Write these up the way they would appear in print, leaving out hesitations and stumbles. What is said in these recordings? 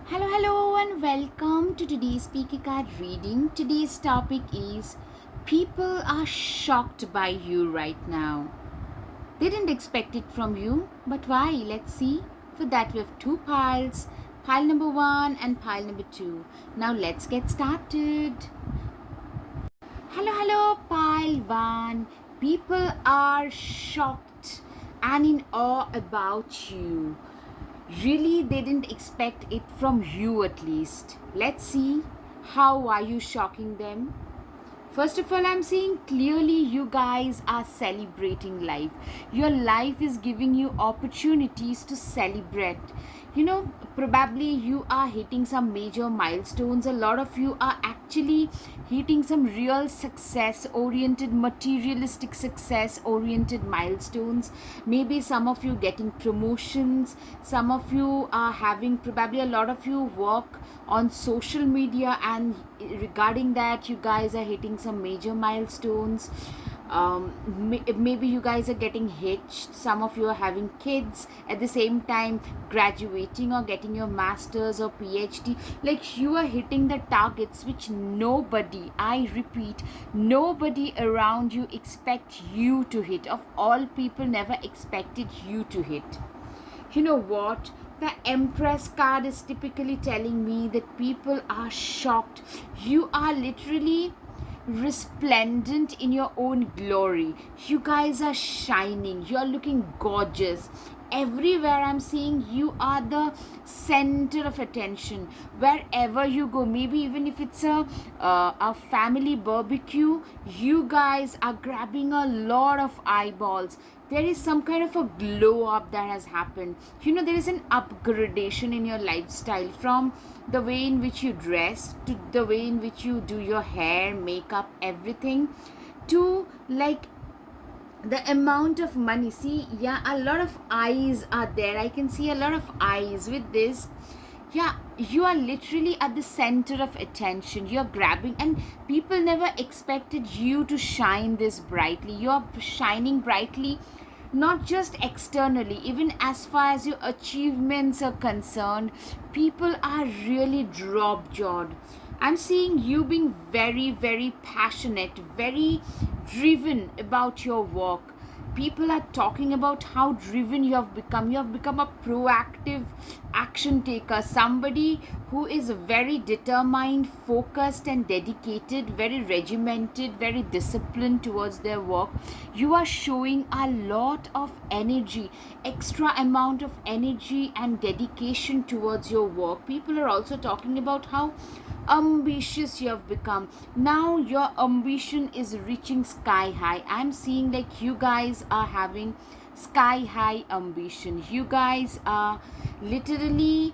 Hello, and welcome to today's Speaker Card reading. Today's topic is People are shocked by you right now. They didn't expect it from you, but why? Let's see. For that, we have two piles, pile number one and pile number two. Now, let's get started. Hello, pile one. People are shocked and in awe about you. Really, they didn't expect it from you at least. Let's see, how are you shocking them? First of all, I'm seeing clearly you guys are celebrating life. Your life is giving you opportunities to celebrate. Probably you are hitting some major milestones. A lot of you are actually hitting some real success oriented, materialistic success oriented milestones. Maybe some of you getting promotions, some of you are having, probably a lot of you work on social media, and regarding that you guys are hitting some major milestones. Maybe you guys are getting hitched, some of you are having kids at the same time, graduating or getting your masters or PhD. Like, you are hitting the targets which nobody, I repeat, nobody around you expect you to hit. Of all people, never expected you to hit. You know what? The Empress card is typically telling me that people are shocked. You are literally resplendent in your own glory. You guys are shining. You're looking gorgeous. Everywhere I'm seeing you are the center of attention. Wherever you go, maybe even if it's a family barbecue, you guys are grabbing a lot of eyeballs. There is some kind of a glow up that has happened. There is an upgradation in your lifestyle, from the way in which you dress to the way in which you do your hair, makeup, everything, to like the amount of money. See, yeah, a lot of eyes are there. I can see a lot of eyes with this. Yeah, you are literally at the center of attention. You're grabbing, and people never expected you to shine this brightly. You're shining brightly, not just externally, even as far as your achievements are concerned. People are really drop jawed. I'm seeing you being very, very passionate, very driven about your work. People are talking about how driven you have become. You have become a proactive action taker, somebody who is very determined, focused, and dedicated, very regimented, very disciplined towards their work. You are showing a lot of energy, extra amount of energy and dedication towards your work. People are also talking about how ambitious you have become. Now your ambition is reaching sky high. I'm seeing like you guys are having sky high ambition. You guys are literally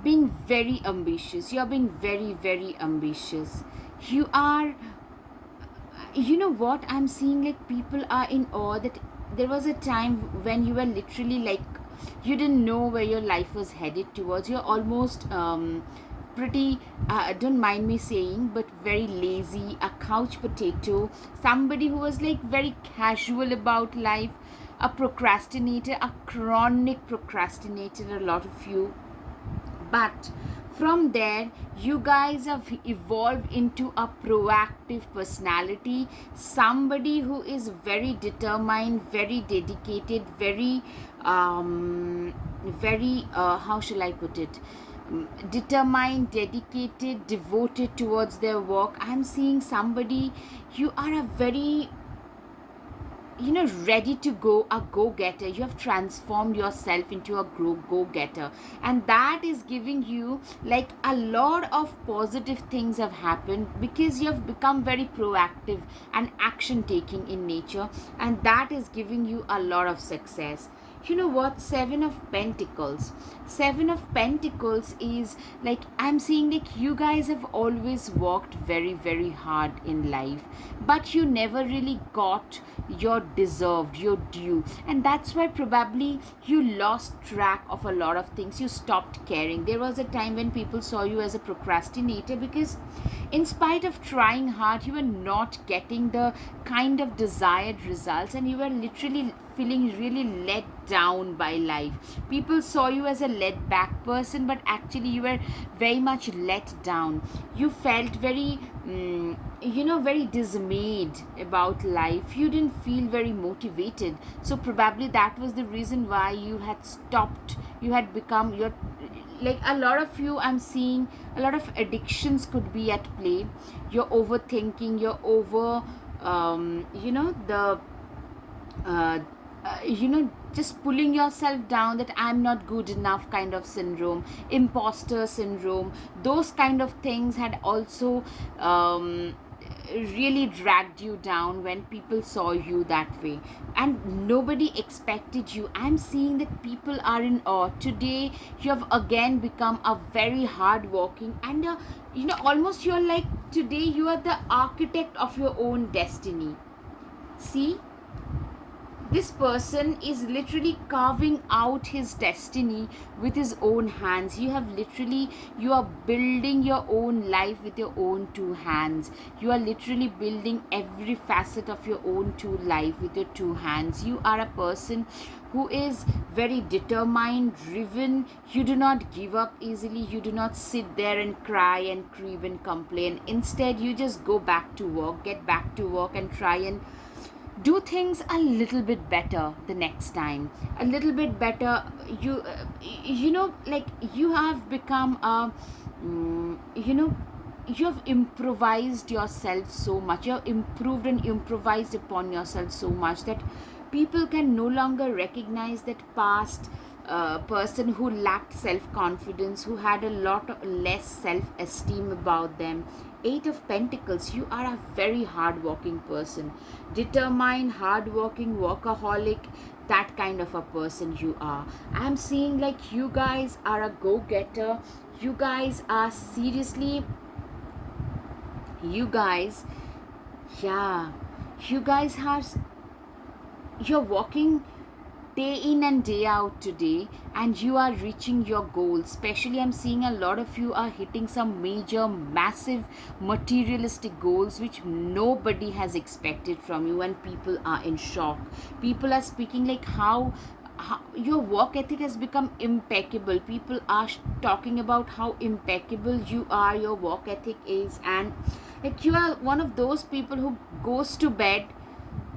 being very ambitious. You're being very, very ambitious. You are, you know what, I'm seeing like people are in awe that there was a time when you were literally like, you didn't know where your life was headed towards. You're almost pretty, don't mind me saying, but very lazy, a couch potato, somebody who was like very casual about life, a procrastinator, a chronic procrastinator, a lot of you. But from there, you guys have evolved into a proactive personality, somebody who is very determined, very dedicated, very how shall I put it, determined, dedicated, devoted towards their work. I'm seeing somebody, you are a very, ready to go, a go-getter. You have transformed yourself into a go-getter, and that is giving you like a lot of positive things have happened, because you have become very proactive and action taking in nature, and that is giving you a lot of success. You know what, Seven of Pentacles is like, I'm seeing like you guys have always worked very, very hard in life, but you never really got your deserved, your due, and that's why probably you lost track of a lot of things. You stopped caring. There was a time when people saw you as a procrastinator, because in spite of trying hard, you were not getting the kind of desired results, and you were literally feeling really let down by life. People saw you as a let back person, but actually you were very much let down. You felt very very dismayed about life. You didn't feel very motivated, so probably that was the reason why you had stopped. You had become your, like, a lot of you, I'm seeing a lot of addictions could be at play. You're overthinking, you're over the uh, just pulling yourself down, that I'm not good enough kind of syndrome, imposter syndrome. Those kind of things had also really dragged you down when people saw you that way, and nobody expected you. I'm seeing that people are in awe. Today you have again become a very hard working, and almost you're like, today you are the architect of your own destiny. See, this person is literally carving out his destiny with his own hands. You are building your own life with your own two hands. You are literally building every facet of your own two life with your two hands. You are a person who is very determined, driven. You do not give up easily. You do not sit there and cry and crib and complain. Instead, you just go back to work, get back to work, and try and do things a little bit better the next time, a little bit better. Like, you have become a you have improvised yourself so much. You have improved and improvised upon yourself so much that people can no longer recognize that past person who lacked self-confidence, who had a lot of less self-esteem about them. Eight of Pentacles, you are a very hard-working person, determined, hard-working, workaholic, that kind of a person you are. I'm seeing like you guys are a go-getter. You guys are seriously, you guys, yeah, you guys are, you're working day in and day out today, and you are reaching your goals. Especially, I'm seeing a lot of you are hitting some major, massive materialistic goals which nobody has expected from you, and people are in shock. People are speaking like how your work ethic has become impeccable. People are talking about how impeccable you are, your work ethic is, and like you are one of those people who goes to bed.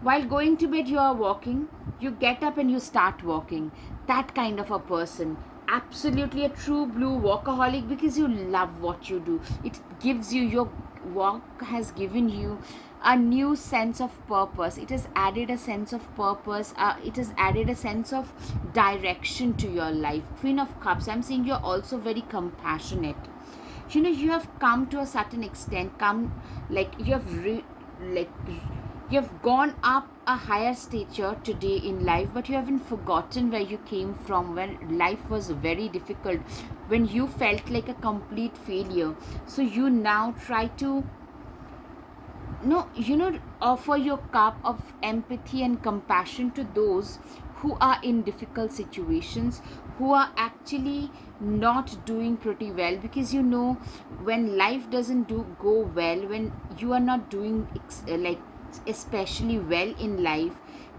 While going to bed, you are walking. You get up and you start walking. That kind of a person. Absolutely a true blue workaholic, because you love what you do. It gives you, your work has given you a new sense of purpose. It has added a sense of purpose. It has added a sense of direction to your life. Queen of Cups, I'm seeing you're also very compassionate. You have come to a certain extent, like you have you've gone up a higher stature today in life, but you haven't forgotten where you came from, when life was very difficult, when you felt like a complete failure. So you now try to offer your cup of empathy and compassion to those who are in difficult situations, who are actually not doing pretty well. Because when life doesn't go well, when you are not doing especially well in life,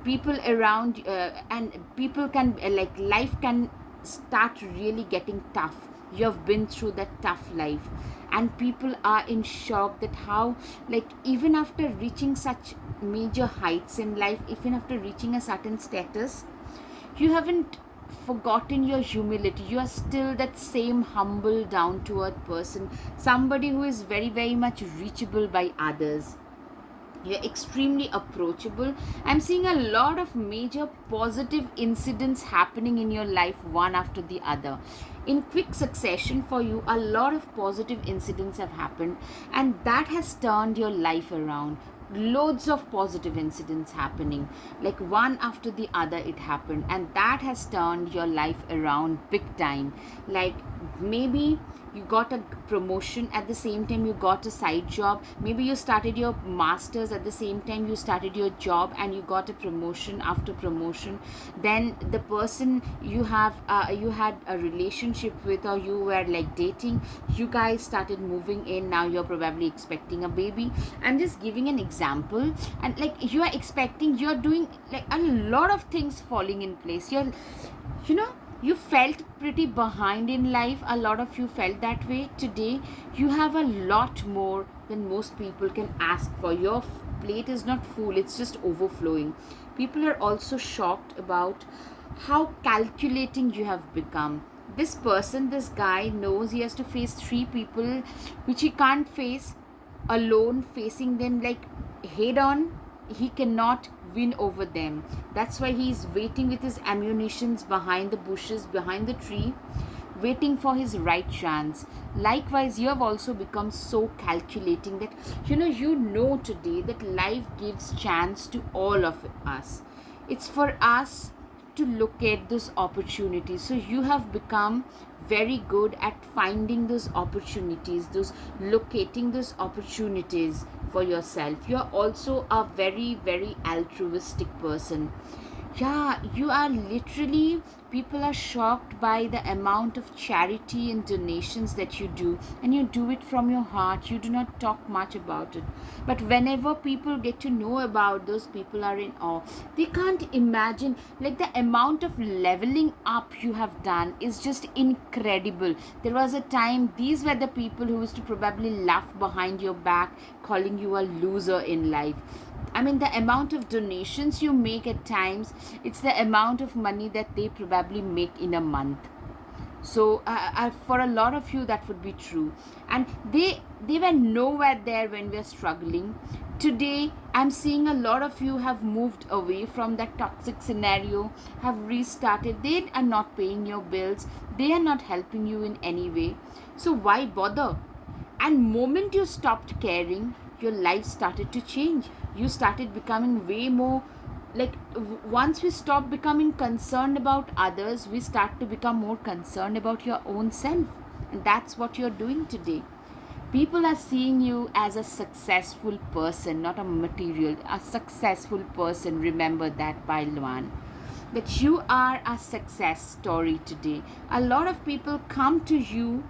people around and people can life can start really getting tough. You have been through that tough life, and people are in shock that how, like, even after reaching such major heights in life, even after reaching a certain status, you haven't forgotten your humility. You are still that same humble, down to earth person, somebody who is very, very much reachable by others. You're extremely approachable. I'm seeing a lot of major positive incidents happening in your life, one after the other. In quick succession for you, a lot of positive incidents have happened, and that has turned your life around. Loads of positive incidents happening, like one after the other it happened, and that has turned your life around big time. Like, Maybe you got a promotion, at the same time you got a side job. Maybe you started your masters, at the same time you started your job, and you got a promotion after promotion. Then the person you had a relationship with, or you were like dating, you guys started moving in. Now you're probably expecting a baby. I'm just giving an example. And like you are expecting, you're doing like a lot of things falling in place. You know, you felt pretty behind in life. A lot of you felt that way. Today you have a lot more than most people can ask for. Your plate is not full, it's just overflowing. People are also shocked about how calculating you have become. This person, this guy knows he has to face three people which he can't face alone. Facing them like head on, he cannot win over them. That's why he's waiting with his ammunitions behind the bushes, behind the tree, waiting for his right chance. Likewise, you have also become so calculating that you know today that life gives chance to all of us. It's for us to look at those opportunities. So you have become very good at finding those opportunities, those locating those opportunities for yourself. You're also a very, very altruistic person. Yeah, you are literally, people are shocked by the amount of charity and donations that you do, and you do it from your heart. You do not talk much about it, but whenever people get to know about those, people are in awe. They can't imagine, like, the amount of leveling up you have done is just incredible. There was a time these were the people who used to probably laugh behind your back, calling you a loser in life. I mean, the amount of donations you make at times, it's the amount of money that they probably make in a month. So for a lot of you, that would be true. And they were nowhere there when we are struggling. Today, I'm seeing a lot of you have moved away from that toxic scenario, have restarted. They are not paying your bills. They are not helping you in any way. So why bother? And moment you stopped caring, your life started to change. You started becoming way more like, once we stop becoming concerned about others, we start to become more concerned about your own self. And that's what you're doing today. People are seeing you as a successful person, not a material, a successful person. Remember that, Pailwan, that you are a success story today. A lot of people come to you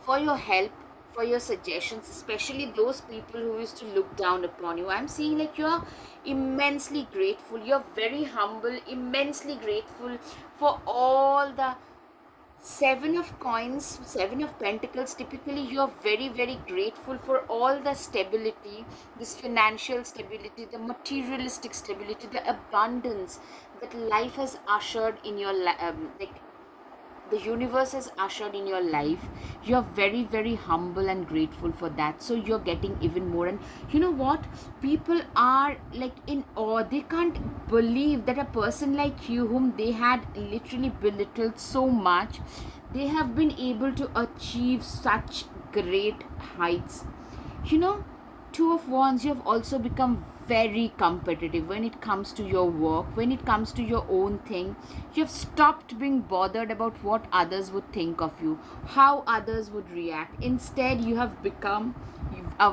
for your help, for your suggestions, especially those people who used to look down upon you. I'm seeing like you're immensely grateful, you're very humble, immensely grateful for all the seven of coins, seven of pentacles. Typically you're very, very grateful for all the stability, this financial stability, the materialistic stability, the abundance that life has ushered in your like the universe has ushered in your life. You're very, very humble and grateful for that. So you're getting even more. And you know what, people are like in awe. They can't believe that a person like you, whom they had literally belittled so much, they have been able to achieve such great heights. you know Two of Wands, you have also become very competitive when it comes to your work, when it comes to your own thing. You have stopped being bothered about what others would think of you, how others would react. Instead, you have become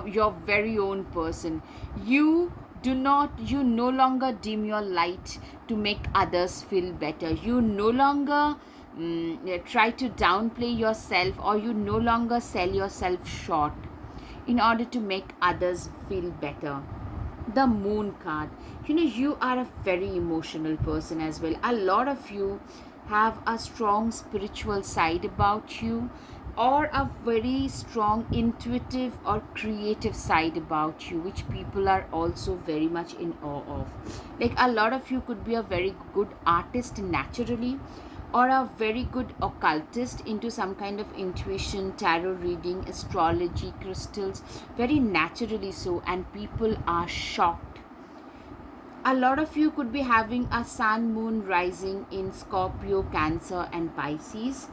your very own person. You no longer dim your light to make others feel better. You no longer try to downplay yourself, or you no longer sell yourself short in order to make others feel better. The Moon card, you are a very emotional person as well. A lot of you have a strong spiritual side about you, or a very strong intuitive or creative side about you, which people are also very much in awe of. Like, a lot of you could be a very good artist naturally, or a very good occultist into some kind of intuition, tarot reading, astrology, crystals, very naturally so, and people are shocked. A lot of you could be having a sun, moon rising in Scorpio, Cancer, and Pisces.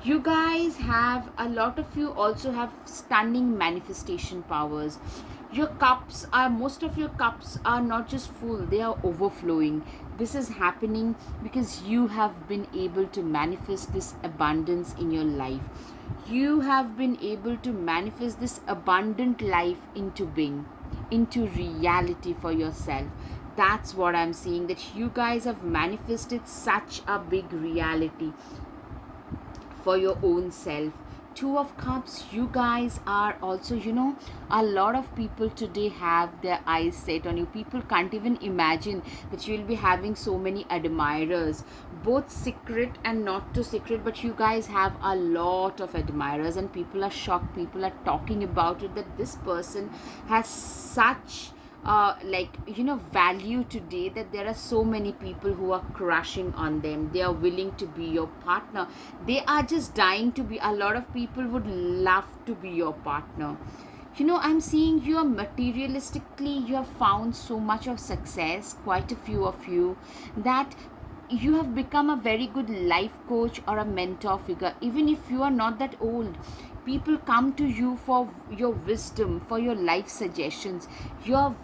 You guys have, a lot of you also have stunning manifestation powers. Your cups are, most of your cups are not just full, they are overflowing. This is happening because you have been able to manifest this abundance in your life. You have been able to manifest this abundant life into being, into reality for yourself. That's what I'm seeing, that you guys have manifested such a big reality for your own self. Two of Cups, you guys are also, a lot of people today have their eyes set on you. People can't even imagine that you'll be having so many admirers, both secret and not too secret, but you guys have a lot of admirers, and people are shocked. People are talking about it, that this person has such value today, that there are so many people who are crushing on them. They are willing to be your partner. They are just dying to be. A lot of people would love to be your partner. I'm seeing you are materialistically, you have found so much of success, quite a few of you, that you have become a very good life coach or a mentor figure. Even if you are not that old, people come to you for your wisdom, for your life suggestions. You have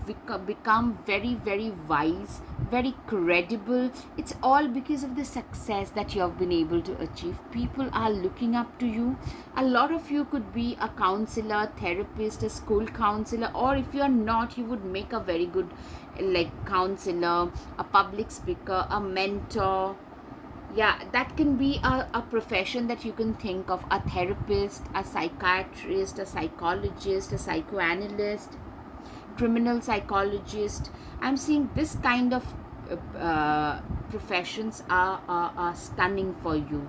become very, very wise, very credible. It's all because of the success that you have been able to achieve. People are looking up to you. A lot of you could be a counselor, therapist, a school counselor, or if you are not, you would make a very good counselor, a public speaker, a mentor. Yeah, that can be a profession that you can think of: a therapist, a psychiatrist, a psychologist, a psychoanalyst, criminal psychologist. I'm seeing this kind of professions are stunning for you.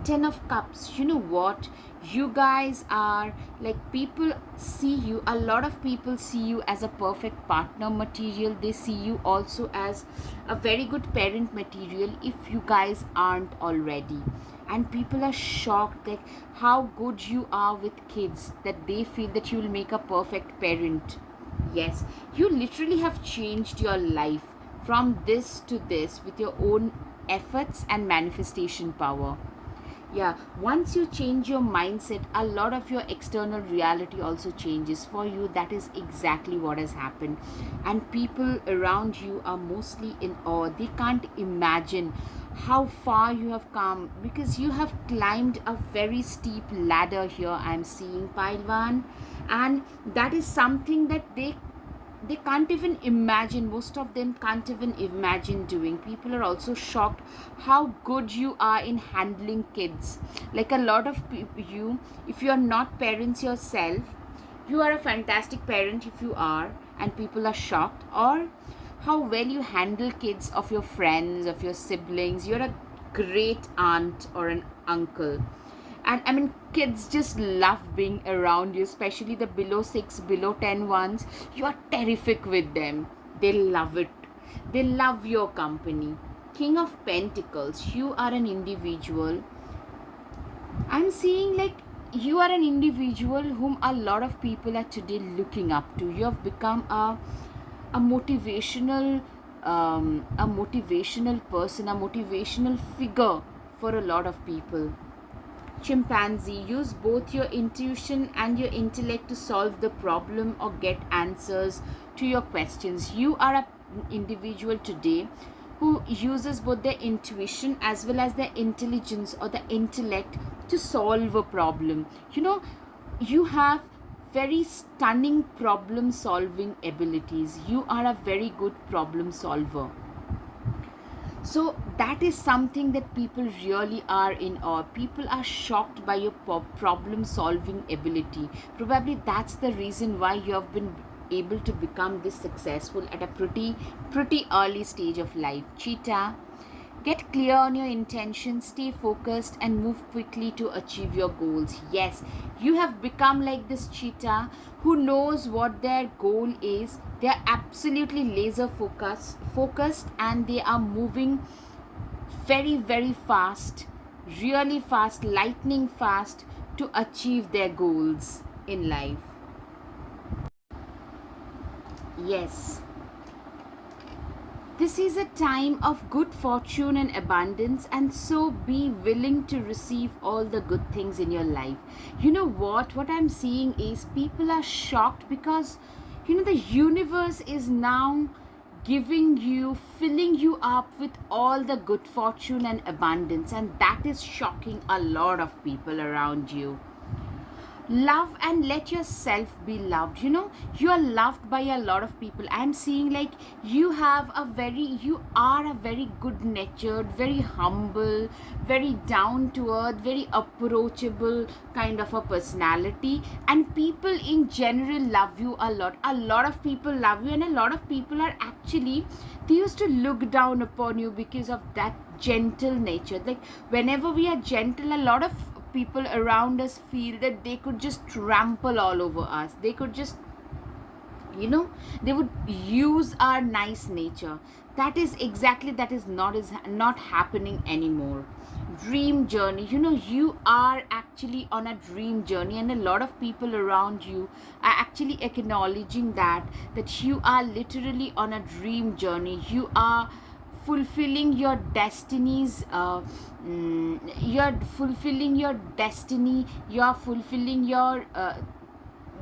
Ten of Cups, you know what, you guys are like, people see you, a lot of people see you as a perfect partner material. They see you also as a very good parent material, if you guys aren't already. And people are shocked like how good you are with kids, that they feel that you will make a perfect parent. Yes, you literally have changed your life from this to this with your own efforts and manifestation power. Yeah, once you change your mindset, a lot of your external reality also changes for you. That is exactly what has happened. And people around you are mostly in awe. They can't imagine how far you have come, because you have climbed a very steep ladder here, I'm seeing, Paiwan. And that is something that they can't even imagine. Most of them can't even imagine doing. People are also shocked how good you are in handling kids. Like, a lot of you, if you are not parents yourself, you are a fantastic parent if you are, and people are shocked. Or how well you handle kids of your friends, of your siblings. You're a great aunt or an uncle. And I mean, kids just love being around you, especially the below 6, below 10 ones. You are terrific with them. They love it. They love your company. King of Pentacles, you are an individual. I'm seeing like you are an individual whom a lot of people are today looking up to. You have become a motivational person, a motivational figure for a lot of people. Chimpanzee, use both your intuition and your intellect to solve the problem or get answers to your questions. You are an individual today who uses both their intuition as well as their intelligence or the intellect to solve a problem. You have very stunning problem solving abilities. You are a very good problem solver. So that is something that people really are in awe. People are shocked by your problem solving ability. Probably that's the reason why you have been able to become this successful at a pretty early stage of life. Cheetah, get clear on your intentions, stay focused, and move quickly to achieve your goals. Yes, you have become like this cheetah who knows what their goal is. They are absolutely laser focused, and they are moving very, very fast, really fast, lightning fast, to achieve their goals in life. Yes. This is a time of good fortune and abundance, and so be willing to receive all the good things in your life. You know what? What I'm seeing is people are shocked because, the universe is now giving you, filling you up with all the good fortune and abundance, and that is shocking a lot of people around you. Love and let yourself be loved. You are loved by a lot of people. I'm seeing like you are a very good natured, very humble, very down to earth, very approachable kind of a personality, and people in general love you a lot. A lot of people love you, and a lot of people are actually, they used to look down upon you because of that gentle nature. Like whenever we are gentle, a lot of people around us feel that they could just trample all over us. They could just, they would use our nice nature. That is not happening anymore. Dream journey, you are actually on a dream journey, and a lot of people around you are actually acknowledging that you are literally on a dream journey. You are fulfilling your destinies. You're fulfilling your destiny. You're fulfilling your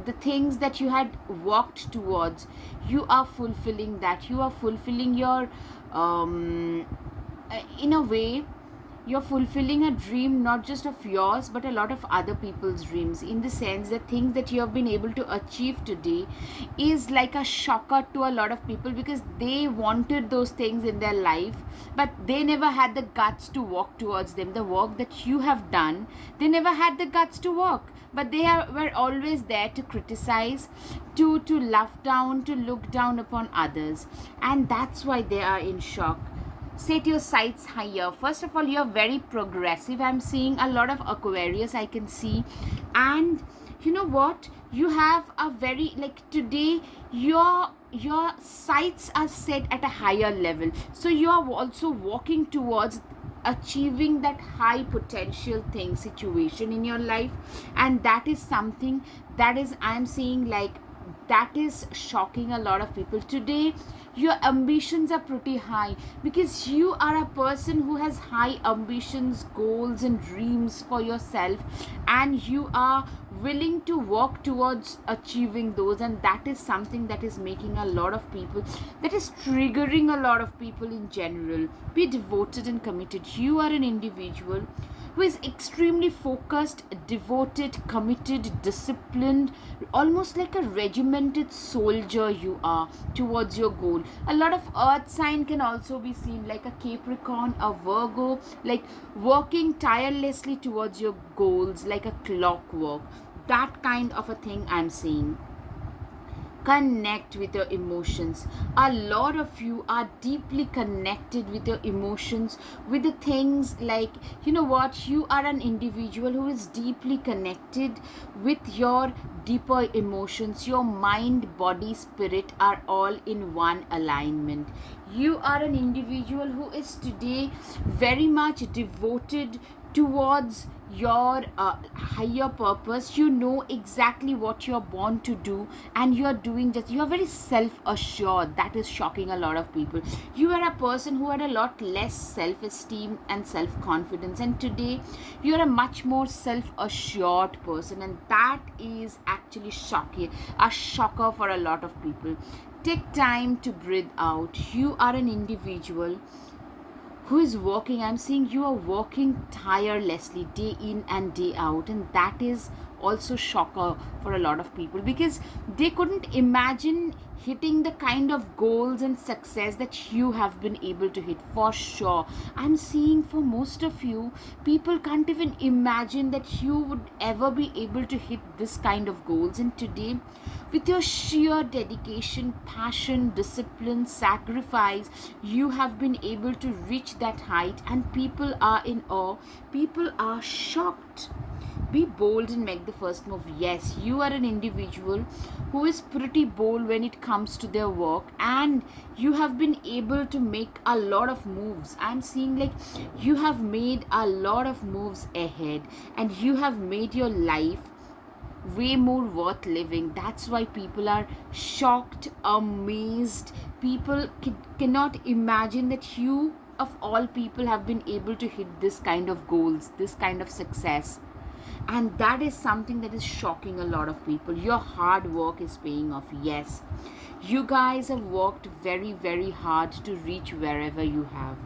the things that you had walked towards. You are fulfilling that. You are fulfilling your in a way, you're fulfilling a dream not just of yours but a lot of other people's dreams, in the sense that things that you have been able to achieve today is like a shocker to a lot of people, because they wanted those things in their life but they never had the guts to walk towards them. The work that you have done, they never had the guts to walk, but were always there to criticize, to laugh down, to look down upon others, and that's why they are in shock. Set your sights higher. First of all, you're very progressive. I'm seeing a lot of Aquarius, I can see. And you know what, you have a very, like today, your sights are set at a higher level, so you are also walking towards achieving that high potential thing, situation in your life, and that is something that is, I'm seeing like, that is shocking a lot of people today. Your ambitions are pretty high, because you are a person who has high ambitions, goals and dreams for yourself, and you are willing to work towards achieving those, and that is something that is making a lot of people, that is triggering a lot of people in general. Be devoted and committed. You are an individual who is extremely focused, devoted, committed, disciplined, almost like a regimented soldier you are towards your goal. A lot of earth sign can also be seen, like a Capricorn, a Virgo, like working tirelessly towards your goals like a clockwork. That kind of a thing I'm seeing. Connect with your emotions. A lot of you are deeply connected with your emotions, with the things like, you know what, you are an individual who is deeply connected with your deeper emotions. Your mind, body, spirit are all in one alignment. You are an individual who is today very much devoted towards your higher purpose. You know exactly what you're born to do, and you're doing just, you're very self-assured. That is shocking a lot of people. You are a person who had a lot less self-esteem and self-confidence, and today you're a much more self-assured person, and that is actually shocking, a shocker for a lot of people. Take time to breathe out. You are an individual who is working, I'm seeing you are working tirelessly day in and day out, and that is also shocker for a lot of people, because they couldn't imagine hitting the kind of goals and success that you have been able to hit. For sure, I'm seeing for most of you, people can't even imagine that you would ever be able to hit this kind of goals, and today, with your sheer dedication, passion, discipline, sacrifice, you have been able to reach that height, and people are in awe. People are shocked. Be bold and make the first move. Yes, you are an individual who is pretty bold when it comes to their work, and you have been able to make a lot of moves. I'm seeing like you have made a lot of moves ahead, and you have made your life way more worth living. That's why people are shocked, amazed. People cannot imagine that you, of all people, have been able to hit this kind of goals, this kind of success. And that is something that is shocking a lot of people. Your hard work is paying off. Yes, you guys have worked very, very hard to reach wherever you have.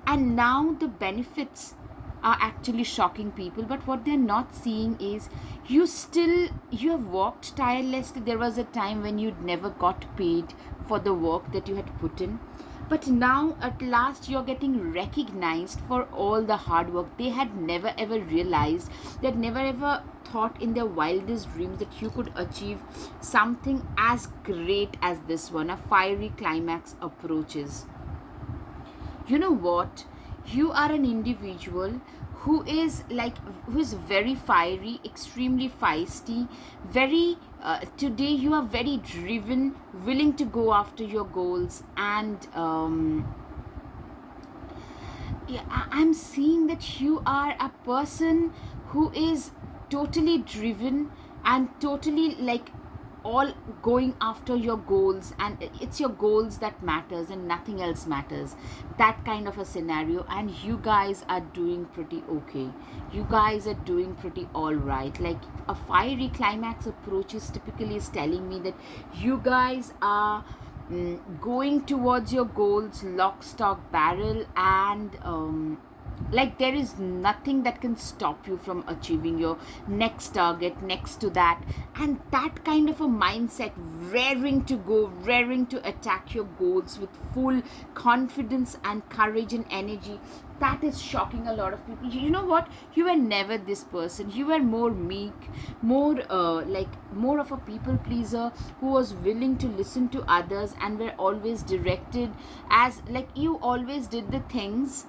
And now the benefits are actually shocking people, but what they're not seeing is you have worked tirelessly. There was a time when you never got paid for the work that you had put in, but now at last you're getting recognized for all the hard work. They had never ever realized, they had never ever thought in their wildest dreams that you could achieve something as great as this one. A fiery climax approaches. You know what? You are an individual who is very fiery, extremely feisty, very today you are very driven, willing to go after your goals. And yeah, I'm seeing that you are a person who is totally driven and totally like all going after your goals, and it's your goals that matters and nothing else matters. That kind of a scenario, and you guys are doing pretty okay. You guys are doing pretty all right. Like a fiery climax approach is typically is telling me that you guys are going towards your goals lock stock barrel, and like there is nothing that can stop you from achieving your next target next to that. And that kind of a mindset, raring to go, raring to attack your goals with full confidence and courage and energy, that is shocking a lot of people. You know what? You were never this person. You were more meek, more more of a people pleaser who was willing to listen to others and were always directed, as like you always did the things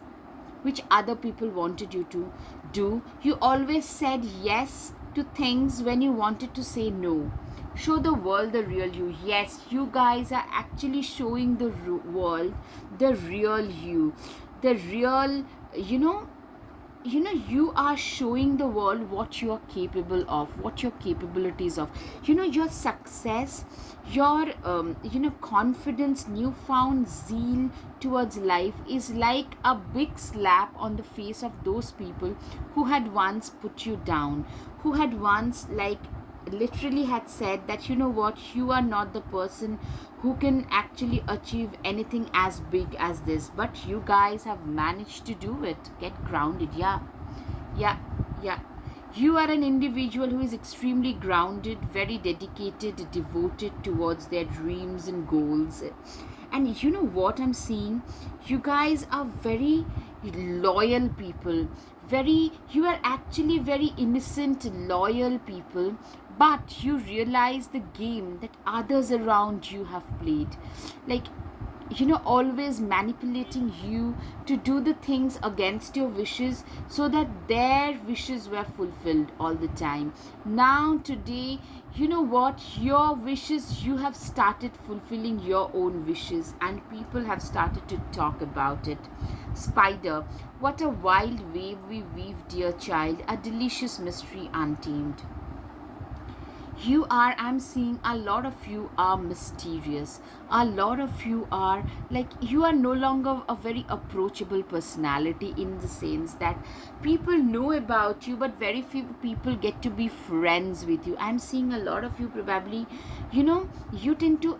which other people wanted you to do. You always said yes to things when you wanted to say no. Show the world the real you. Yes, you guys are actually showing the world the real you. The real, you are showing the world what you are capable of, what your capabilities of. Your success, your confidence, newfound zeal towards life is like a big slap on the face of those people who had once put you down, who had once literally had said that, you know what, you are not the person who can actually achieve anything as big as this. But you guys have managed to do it. Get grounded. Yeah. You are an individual who is extremely grounded, very dedicated, devoted towards their dreams and goals. And you know what I'm seeing? You guys are very loyal people. You are actually very innocent, loyal people, but you realize the game that others around you have played. Like, always manipulating you to do the things against your wishes so that their wishes were fulfilled all the time. Now, today, you know what? Your wishes, you have started fulfilling your own wishes, and people have started to talk about it. Spider, what a wild wave we weave, dear child, a delicious mystery untamed. I'm seeing a lot of you are mysterious. A lot of you are you are no longer a very approachable personality, in the sense that people know about you, but very few people get to be friends with you. I'm seeing a lot of you probably, you tend to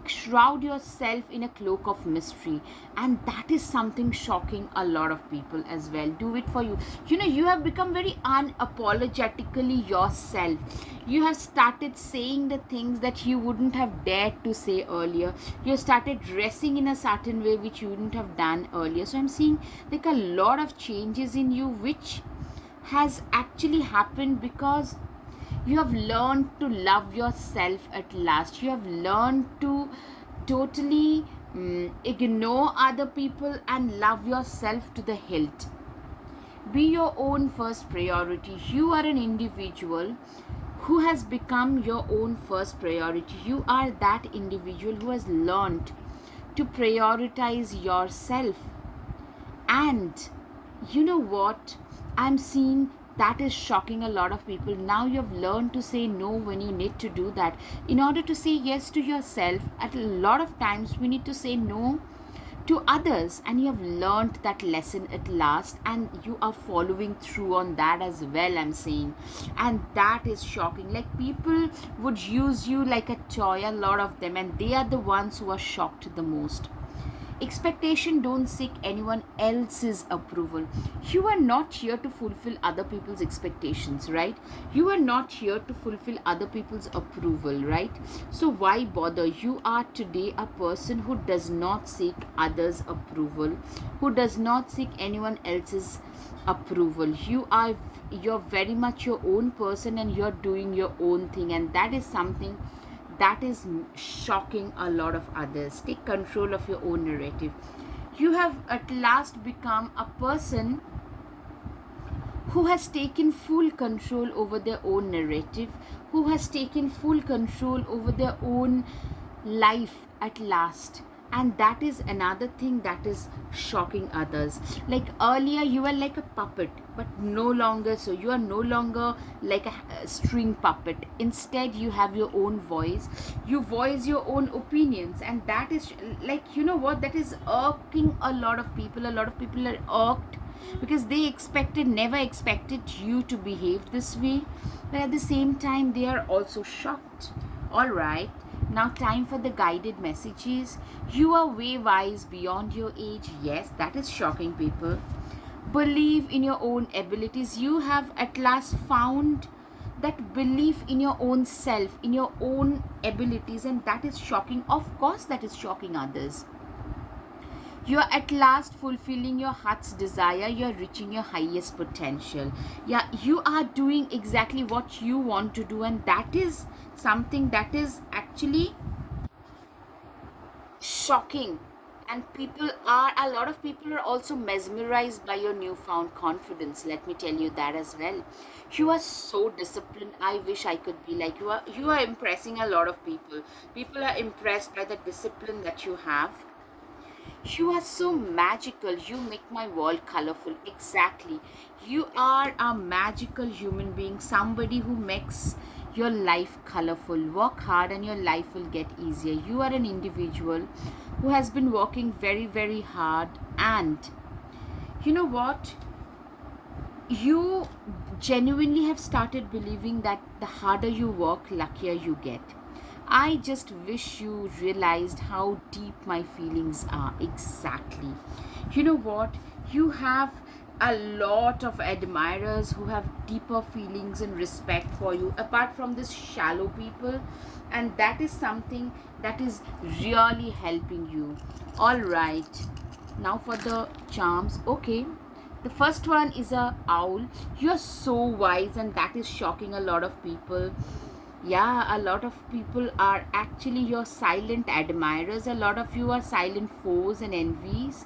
shroud yourself in a cloak of mystery, and that is something shocking a lot of people as well. Do it for you. You have become very unapologetically yourself. You have started saying the things that you wouldn't have dared to say earlier. You started dressing in a certain way which you wouldn't have done earlier. So I'm seeing a lot of changes in you, which has actually happened because you have learned to love yourself at last. You have learned to totally ignore other people and love yourself to the hilt. Be your own first priority. You are an individual who has become your own first priority. You are that individual who has learned to prioritize yourself. And you know what? I'm seeing that is shocking a lot of people. Now you have learned to say no when you need to do that. In order to say yes to yourself, at a lot of times we need to say no to others, and you have learned that lesson at last, and you are following through on that as well, I'm saying. And that is shocking. Like, people would use you like a toy, a lot of them, and they are the ones who are shocked the most. Expectation don't seek anyone else's approval. You are not here to fulfill other people's expectations, right? You are not here to fulfill other people's approval, right? So why bother? You are today a person who does not seek others' approval, who does not seek anyone else's approval. You're very much your own person, and you're doing your own thing, and that is something that is shocking a lot of others. Take control of your own narrative. You have at last become a person who has taken full control over their own narrative, who has taken full control over their own life at last. And that is another thing that is shocking others. Like, earlier you were like a puppet, but no longer so. You are no longer like a string puppet. Instead, you have your own voice. You voice your own opinions, and that is like, you know what, that is irking a lot of people. A lot of people are irked because they never expected you to behave this way, but at the same time they are also shocked. All right, now time for the guided messages. You are way wise beyond your age. Yes, that is shocking, people. Believe in your own abilities. You have at last found that belief in your own self, in your own abilities, and that is shocking. Of course that is shocking others. You are at last fulfilling your heart's desire. You are reaching your highest potential. Yeah, you are doing exactly what you want to do, and that is something that is actually shocking. And a lot of people are also mesmerized by your newfound confidence. Let me tell you that as well. You are so disciplined. I wish I could be like you. You are impressing a lot of people. People are impressed by the discipline that you have. You are so magical. You make my world colorful. Exactly. You are a magical human being, somebody who makes your life colorful. Work hard and your life will get easier. You are an individual who has been working very, very hard. And you know what? You genuinely have started believing that the harder you work, luckier you get. I just wish you realized how deep my feelings are. Exactly. You know what? You have a lot of admirers who have deeper feelings and respect for you, apart from this shallow people, and that is something that is really helping you. All right. Now for the charms. Okay. The first one is a owl. You're so wise, and that is shocking a lot of people. Yeah, a lot of people are actually your silent admirers. A lot of you are silent foes and envies.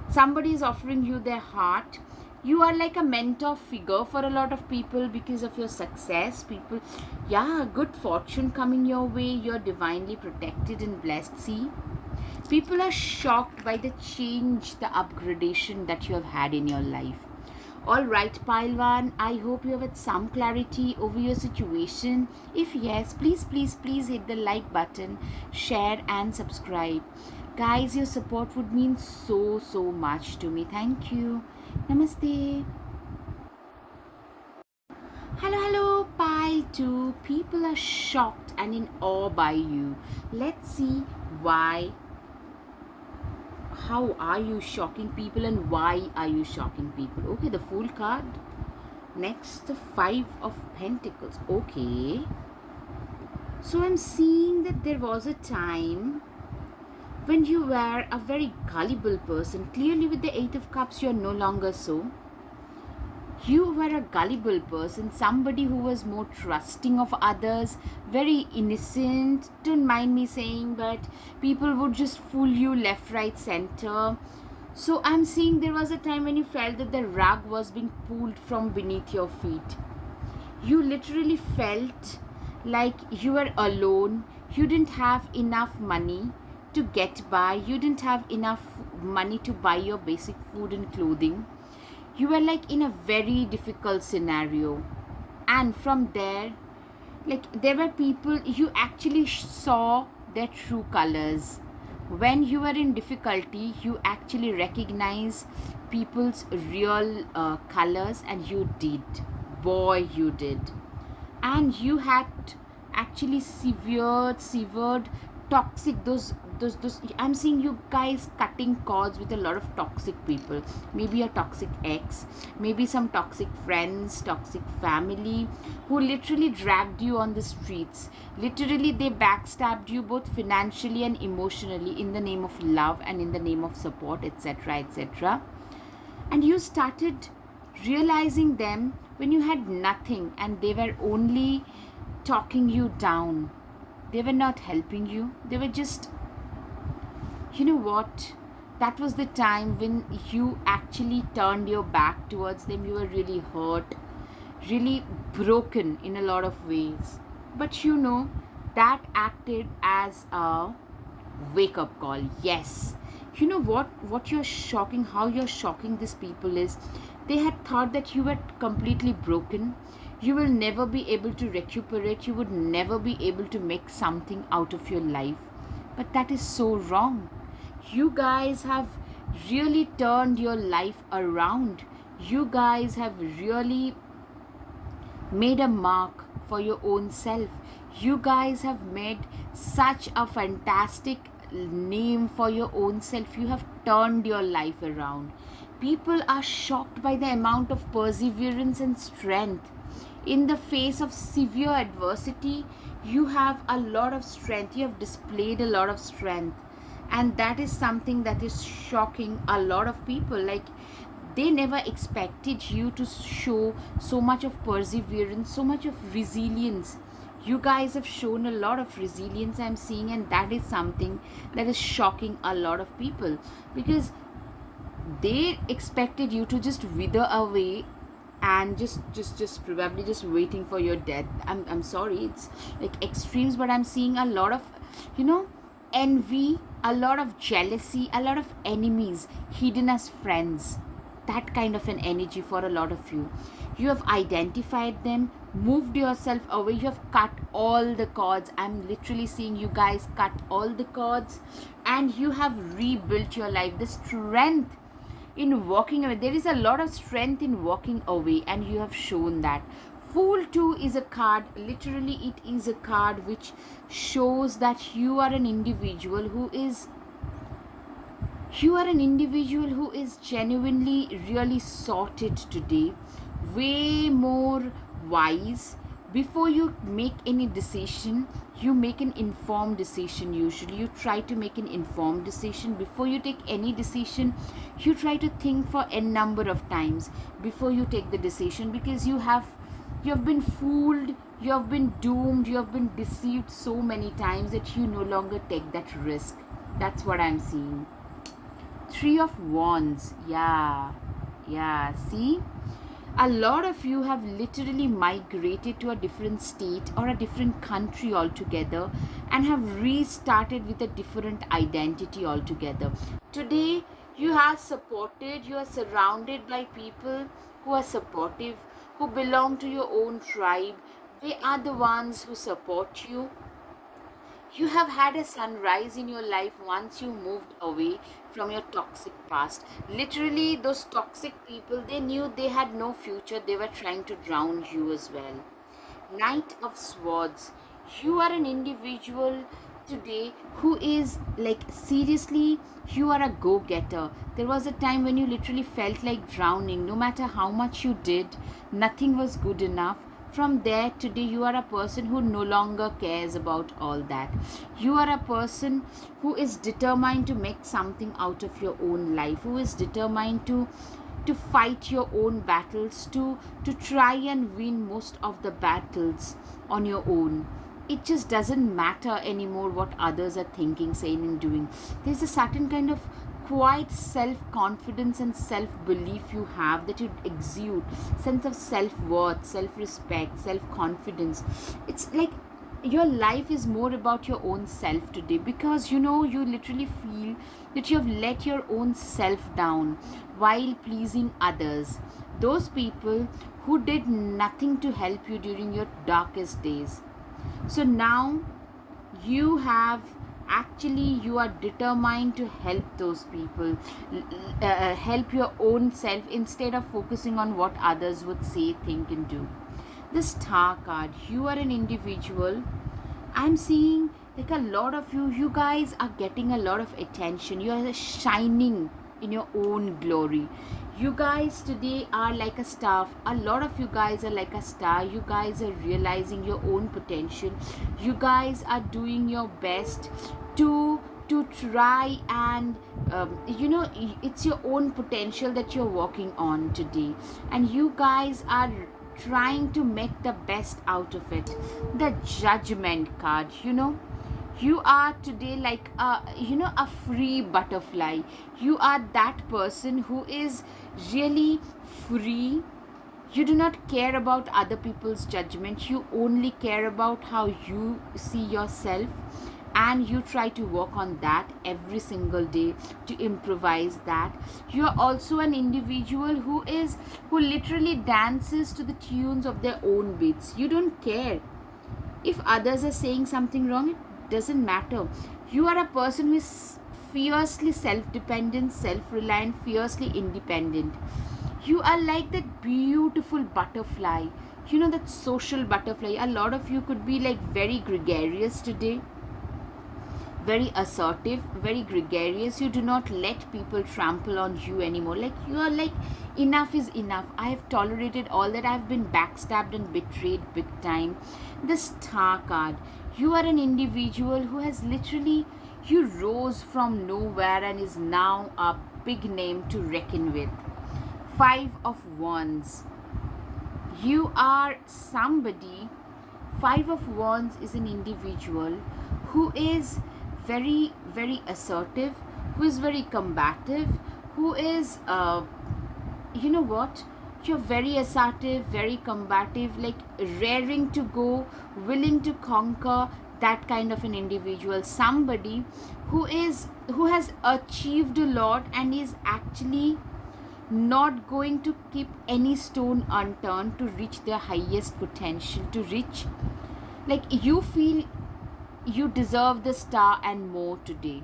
Somebody is offering you their heart. You are like a mentor figure for a lot of people because of your success. People, yeah, good fortune coming your way. You're divinely protected and blessed. See, people are shocked by the change, the upgradation that you have had in your life. All right, Pailwan, I hope you have had some clarity over your situation. If yes, please, please, please hit the like button, share and subscribe. Guys, your support would mean so, so much to me. Thank you. Namaste. Hello, hello, Pile 2. People are shocked and in awe by you. Let's see why. How are you shocking people and why are you shocking people? Okay, the Fool card. Next, the Five of Pentacles. Okay. So I'm seeing that there was a time when you were a very gullible person. Clearly with the Eight of Cups, you're no longer so. You were a gullible person, somebody who was more trusting of others, very innocent, don't mind me saying, but people would just fool you left, right, center. So I'm seeing there was a time when you felt that the rug was being pulled from beneath your feet. You literally felt like you were alone. You didn't have enough money to get by. You didn't have enough money to buy your basic food and clothing. You were like in a very difficult scenario. And from there, like, there were people, you actually saw their true colors. When you are in difficulty, you actually recognize people's real colors, and you did. Boy, you did. And you had actually severed toxic those I'm seeing you guys cutting cords with a lot of toxic people, maybe a toxic ex, maybe some toxic friends, toxic family, who literally dragged you on the streets. Literally, they backstabbed you both financially and emotionally in the name of love and in the name of support, etc., etc. And you started realizing them when you had nothing, and they were only talking you down. They were not helping you. They were just, you know what? That was the time when you actually turned your back towards them. You were really hurt, really broken in a lot of ways. But you know, that acted as a wake up call. Yes. You know what you're shocking, how you're shocking these people is, they had thought that you were completely broken. You will never be able to recuperate. You would never be able to make something out of your life. But that is so wrong. You guys have really turned your life around. You guys have really made a mark for your own self. You guys have made such a fantastic name for your own self. You have turned your life around. People are shocked by the amount of perseverance and strength. In the face of severe adversity, you have a lot of strength. You have displayed a lot of strength. And that is something that is shocking a lot of people. Like, they never expected you to show so much of perseverance, so much of resilience. You guys have shown a lot of resilience, I'm seeing, and that is something that is shocking a lot of people, because they expected you to just wither away and just probably just waiting for your death. I'm sorry, it's like extremes, but I'm seeing a lot of, you know, envy, a lot of jealousy, a lot of enemies hidden as friends. That kind of an energy for a lot of you. You have identified them, moved yourself away, you have cut all the cords. I'm literally seeing you guys cut all the cords, and you have rebuilt your life. The strength in walking away, there is a lot of strength in walking away, and you have shown that. Fool 2 is a card, literally it is a card which shows that you are an individual who is genuinely really sorted today, way more wise. Before you make any decision, you make an informed decision. Usually you try to make an informed decision. Before you take any decision, you try to think for a number of times before you take the decision, because you have been fooled, you have been doomed, you have been deceived so many times that you no longer take that risk. That's what I'm seeing. Three of Wands. Yeah, see, a lot of you have literally migrated to a different state or a different country altogether, and have restarted with a different identity altogether. Today, you are surrounded by people who are supportive, who belong to your own tribe. They are the ones who support you. You have had a sunrise in your life once you moved away from your toxic past. Literally, those toxic people, they knew they had no future. They were trying to drown you as well. Knight of Swords. You are an individual today who is like, seriously, you are a go getter. There was a time when you literally felt like drowning. No matter how much you did, nothing was good enough. From there, today you are a person who no longer cares about all that. You are a person who is determined to make something out of your own life, who is determined to fight your own battles, to try and win most of the battles on your own. It just doesn't matter anymore what others are thinking, saying, and doing. There's a certain kind of quiet self-confidence and self-belief you have, that you exude, sense of self-worth, self-respect, self-confidence. It's like your life is more about your own self today, because you know, you literally feel that you have let your own self down while pleasing others, those people who did nothing to help you during your darkest days. So now you have actually you are determined to help those people, help your own self instead of focusing on what others would say, think, and do. The Star card, you are an individual. I'm seeing like a lot of you guys are getting a lot of attention. You are shining in your own glory. You guys today are like a star. A lot of you guys are like a star. You guys are realizing your own potential. You guys are doing your best to try and it's your own potential that you're working on today, and you guys are trying to make the best out of it. The Judgment card, you are today like a free butterfly. You are that person who is really free. You do not care about other people's judgment. You only care about how you see yourself, and you try to work on that every single day, to improvise that. You are also an individual who literally dances to the tunes of their own beats. You don't care if others are saying something wrong. It doesn't matter. You are a person who is fiercely self-dependent, self-reliant, fiercely independent. You are like that beautiful butterfly, that social butterfly. A lot of you could be like very gregarious today, very assertive, very gregarious. You do not let people trample on you anymore. Like you are like, enough is enough. I have tolerated all that. I've been backstabbed and betrayed big time. The Star card, you are an individual who has literally, you rose from nowhere and is now a big name to reckon with. Five of Wands, you are somebody. Five of Wands is an individual who is very, very assertive, who is very combative, who is, you know what? You're very assertive, very combative, like raring to go, willing to conquer, that kind of an individual. Somebody who has achieved a lot and is actually not going to keep any stone unturned to reach their highest potential, to reach, like you feel you deserve the star and more today,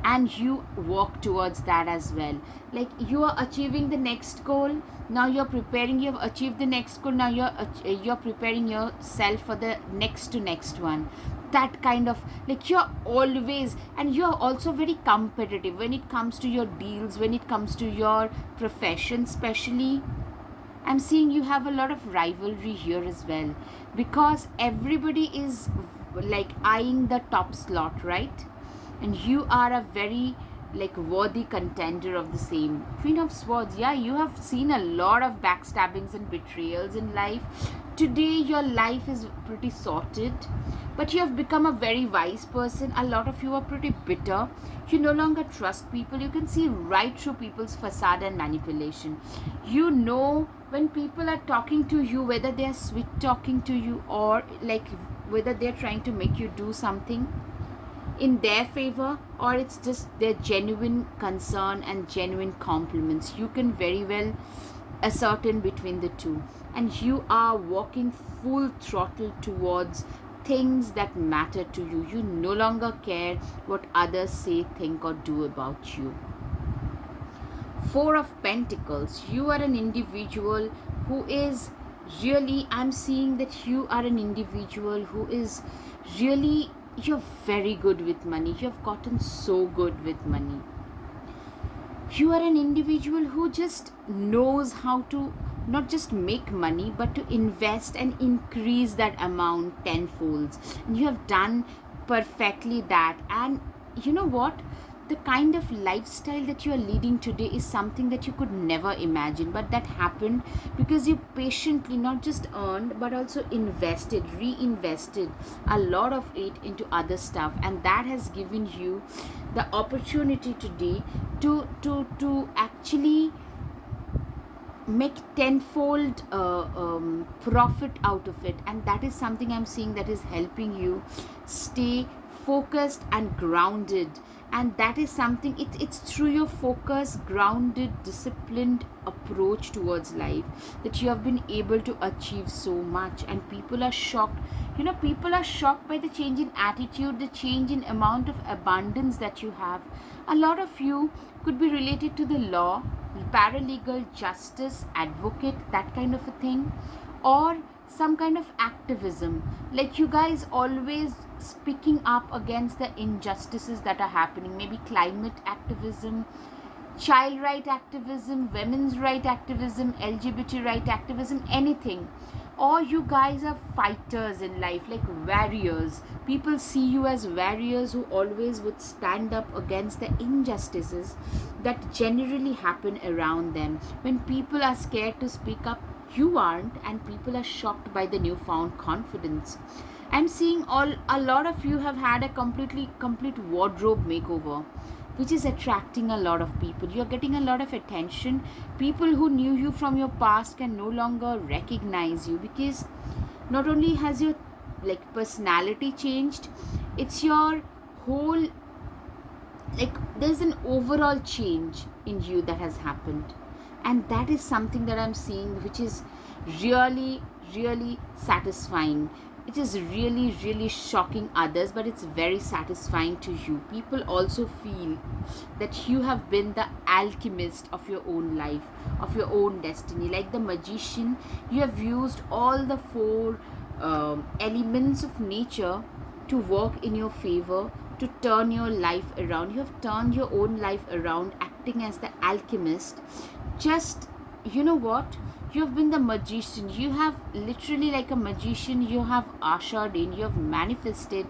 and you work towards that as well. Like you are achieving the next goal, now you're preparing. You've achieved the next goal, now you're preparing yourself for the next one. That kind of, like you're always, and you're also very competitive when it comes to your deals, when it comes to your profession especially. I'm seeing you have a lot of rivalry here as well, because everybody is like eyeing the top slot, right? And you are a very like worthy contender of the same. Queen of Swords, yeah, you have seen a lot of backstabbings and betrayals in life. Today your life is pretty sorted, but you have become a very wise person. A lot of you are pretty bitter. You no longer trust people. You can see right through people's facade and manipulation. You know when people are talking to you, whether they are sweet talking to you or like whether they're trying to make you do something in their favor, or it's just their genuine concern and genuine compliments. You can very well ascertain between the two, and you are walking full throttle towards things that matter to you. You no longer care what others say, think, or do about you. Four of Pentacles, you are an individual who is really, I'm seeing that you are an individual who is really, you're very good with money. You've gotten so good with money. You are an individual who just knows how to not just make money but to invest and increase that amount tenfold, and you have done perfectly that. And you know what, the kind of lifestyle that you are leading today is something that you could never imagine, but that happened because you patiently not just earned but also invested, reinvested a lot of it into other stuff, and that has given you the opportunity today to actually make tenfold profit out of it. And that is something I'm seeing that is helping you stay focused and grounded. And that is something, it's through your focused, grounded, disciplined approach towards life that you have been able to achieve so much. And people are shocked. People are shocked by the change in attitude, the change in amount of abundance that you have. A lot of you could be related to the law, paralegal, justice, advocate, that kind of a thing, or some kind of activism, like you guys always speaking up against the injustices that are happening, maybe climate activism, child right activism, women's right activism, LGBT right activism, anything. Or you guys are fighters in life, like warriors. People see you as warriors who always would stand up against the injustices that generally happen around them. When people are scared to speak up, you aren't, and people are shocked by the newfound confidence. I'm seeing a lot of you have had a complete wardrobe makeover, which is attracting a lot of people. You're getting a lot of attention. People who knew you from your past can no longer recognize you, because not only has your personality changed, it's your whole, there's an overall change in you that has happened. And that is something that I'm seeing, which is really, really satisfying. It is really, really shocking others, but it's very satisfying to you. People also feel that you have been the alchemist of your own life, of your own destiny. Like the magician, you have used all the four elements of nature to work in your favor, to turn your life around. You have turned your own life around, acting as the alchemist. Just, you know what? You have been the magician. You have literally, like a magician, you have ushered in, you have manifested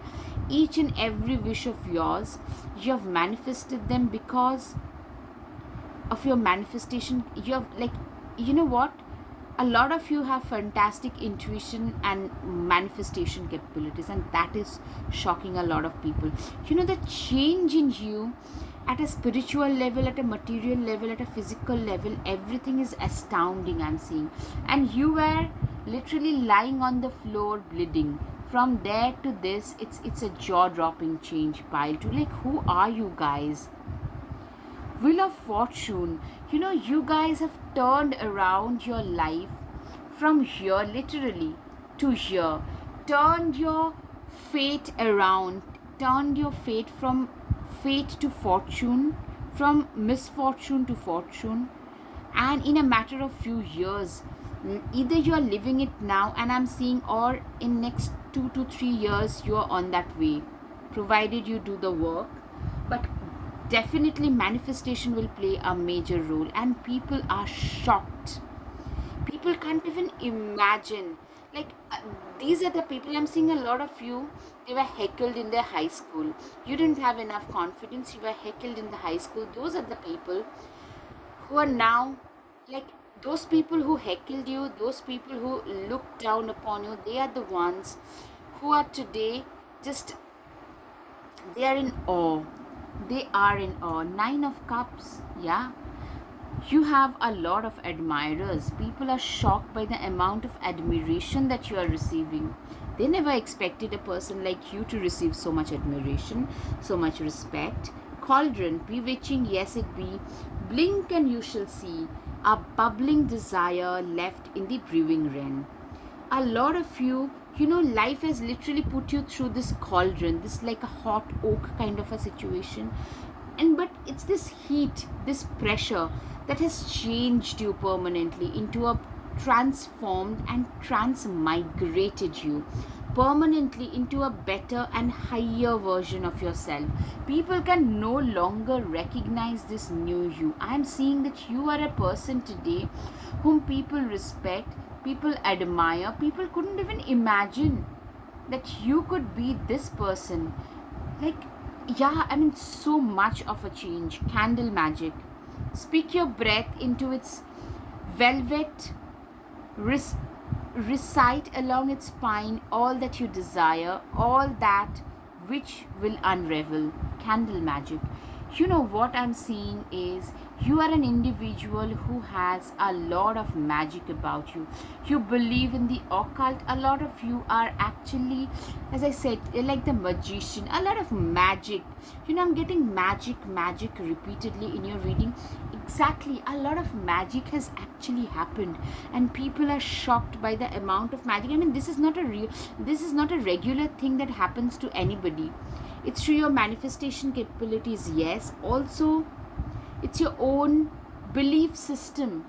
each and every wish of yours. You have manifested them because of your manifestation. You have, you know what? A lot of you have fantastic intuition and manifestation capabilities, and that is shocking a lot of people. The change in you at a spiritual level, at a material level, at a physical level, everything is astounding, I'm seeing. And you were literally lying on the floor bleeding. From there to this, it's a jaw-dropping change. Pile to, who are you guys? Wheel of Fortune. You guys have turned around your life from here, literally, to here. Turned your fate around. Turned your fate from fate to fortune, from misfortune to fortune. And in a matter of few years, either you are living it now, and I'm seeing, or in next 2 to 3 years, you are on that way, provided you do the work. But definitely manifestation will play a major role, and people are shocked. People can't even imagine. These are the people I'm seeing. A lot of you, they were heckled in their high school. You didn't have enough confidence, you were heckled in the high school. Those are the people who are now, those people who heckled you, those people who looked down upon you, they are the ones who are today just, they are in awe. They are in awe. 9 of Cups, yeah. You have a lot of admirers. People are shocked by the amount of admiration that you are receiving. They never expected a person like you to receive so much admiration, so much respect. Cauldron, bewitching, yes it be. Blink and you shall see. A bubbling desire left in the brewing wren. A lot of you, life has literally put you through this cauldron, this like a hot oak kind of a situation. But it's this heat, this pressure that has changed you permanently into a transformed and transmigrated you permanently into a better and higher version of yourself. People can no longer recognize this new you. I'm seeing that you are a person today whom people respect, people admire. People couldn't even imagine that you could be this person. So much of a change. Candle magic. Speak your breath into its velvet. Recite along its spine all that you desire, all that which will unravel. Candle magic. You know what I'm seeing is you are an individual who has a lot of magic about you. You believe in the occult. A lot of you are actually, as I said, you're like the magician. A lot of magic. You know, I'm getting magic repeatedly in your reading. Exactly, a lot of magic has actually happened, and people are shocked by the amount of magic. I mean, this is not a regular thing that happens to anybody. It's through your manifestation capabilities, yes. Also, it's your own belief system,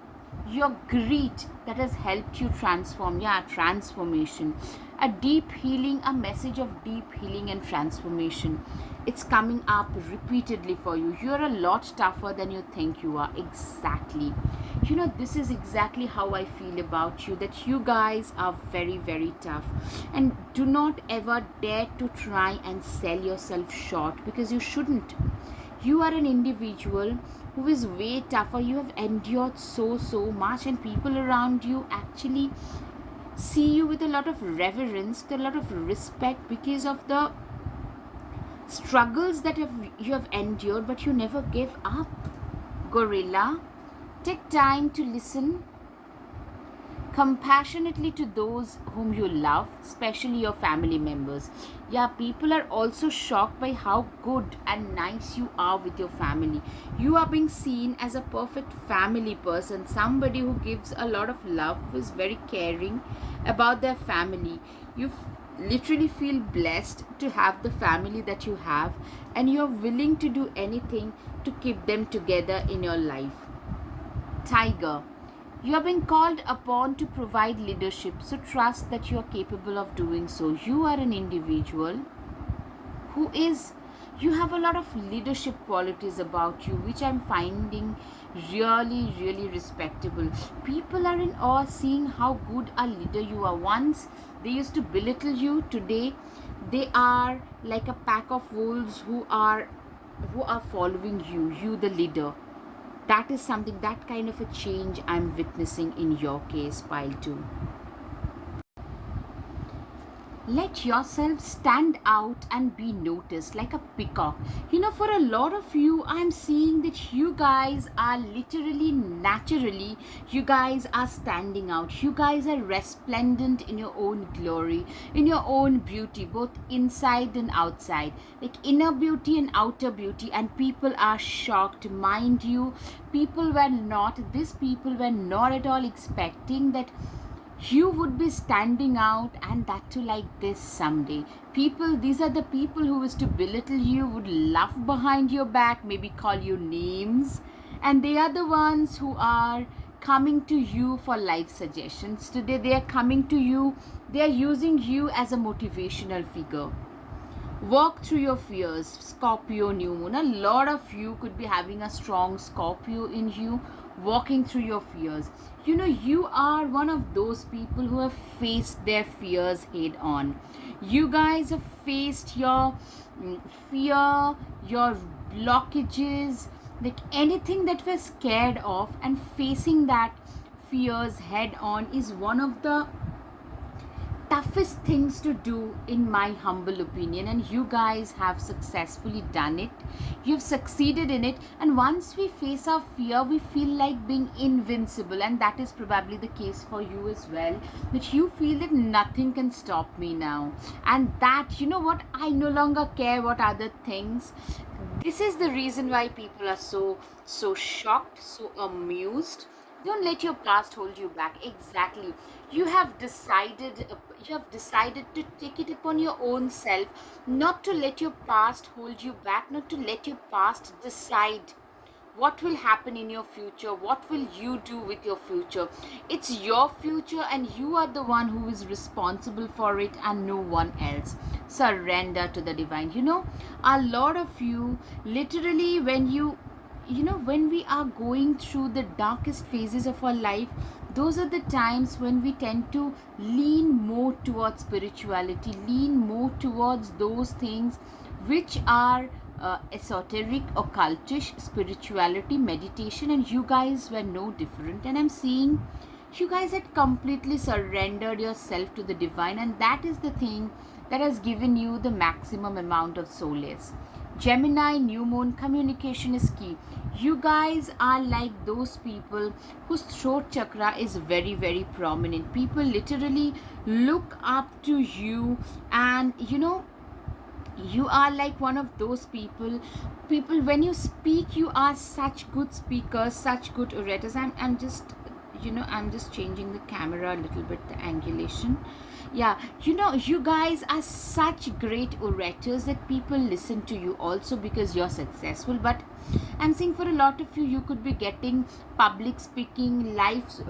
your greed that has helped you transform. Yeah, transformation. A deep healing, a message of deep healing and transformation. It's coming up repeatedly for you. You're a lot tougher than you think you are. Exactly. You know, this is exactly how I feel about you, that you guys are very tough. And do not ever dare to try and sell yourself short, because you shouldn't. You are an individual who is way tougher. You have endured so much, and people around you actually see you with a lot of reverence, with a lot of respect, because of the struggles that you have endured, but you never gave up. Gorilla, take time to listen compassionately to those whom you love, especially your family members. Yeah, people are also shocked by how good and nice you are with your family. You are being seen as a perfect family person, somebody who gives a lot of love, who is very caring about their family. You literally feel blessed to have the family that you have, and you're willing to do anything to keep them together in your life. Tiger, you are being called upon to provide leadership, so trust that you are capable of doing so. You are an individual who is, you have a lot of leadership qualities about you, which I'm finding really respectable. People are in awe seeing how good a leader you are. Once they used to belittle you, today they are like a pack of wolves who are following you, the leader. That is something, that kind of a change I'm witnessing in your case, pile 2. Let yourself stand out and be noticed like a peacock. You know, for a lot of you, I'm seeing that you guys are literally, naturally, you guys are standing out. You guys are resplendent in your own glory, in your own beauty, both inside and outside, like inner beauty and outer beauty. And people are shocked, mind you. These people were not at all expecting that you would be standing out, and that too like this someday. People, these are the people who is to belittle you, would laugh behind your back, maybe call you names, and they are the ones who are coming to you for life suggestions today. They are coming to you, they are using you as a motivational figure. Walk through your fears. Scorpio new moon. A lot of you could be having a strong Scorpio in you, walking through your fears. You know, you are one of those people who have faced their fears head on. You guys have faced your fear, your blockages, like anything that we're scared of, and facing that fears head on is one of the toughest things to do, in my humble opinion, and you guys have successfully done it. You've succeeded in it, and once we face our fear, we feel like being invincible, and that is probably the case for you as well, that you feel that nothing can stop me now, and that, you know what, I no longer care what other things. This is the reason why people are so shocked, so amused. Don't let your past hold you back. Exactly. You have decided to take it upon your own self, not to let your past hold you back, not to let your past decide what will happen in your future, what will you do with your future. It's your future, and you are the one who is responsible for it, and no one else. Surrender to the divine. You know, a lot of you, literally, when we are going through the darkest phases of our life, those are the times when we tend to lean more towards spirituality, lean more towards those things which are esoteric, occultish, spirituality, meditation, and you guys were no different. And I'm seeing you guys had completely surrendered yourself to the divine, and that is the thing that has given you the maximum amount of solace. Gemini, new moon, communication is key. You guys are like those people whose throat chakra is very, very prominent. People literally look up to you, and you are like one of those people when you speak, you are such good speakers, such good orators. I'm just I'm just changing the camera a little bit, the angulation. Yeah, you guys are such great orators that people listen to you also because you're successful. But I'm saying for a lot of you, you could be getting public speaking, life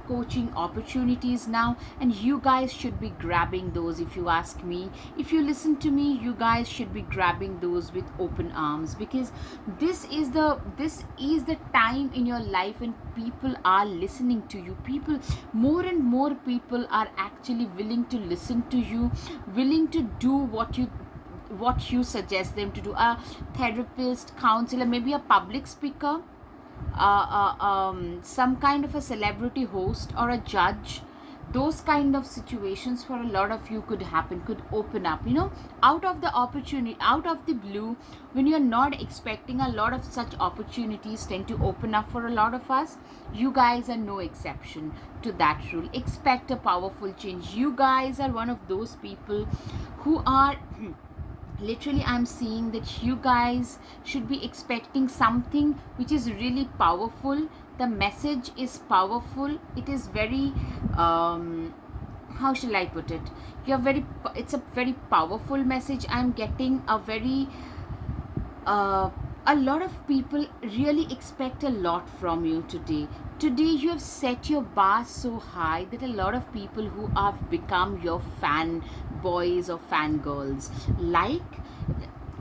coaching opportunities now, and you guys should be grabbing those. If you ask me, if you listen to me, you guys should be grabbing those with open arms, because this is the time in your life when people are listening to you. People, more and more people are actually willing to listen to you, willing to do what you suggest them to do. A therapist, counselor, maybe a public speaker, some kind of a celebrity host or a judge. Those kind of situations for a lot of you could happen, could open up, out of the opportunity, out of the blue, when you're not expecting. A lot of such opportunities tend to open up for a lot of us. You guys are no exception to that rule. Expect a powerful change. You guys are one of those people who are literally, I'm seeing that you guys should be expecting something which is really powerful. The message is powerful. It is very how shall I put it, it's a very powerful message. I'm getting a lot of people really expect a lot from you today. Today you have set your bar so high that a lot of people who have become your fan boys or fan girls, like,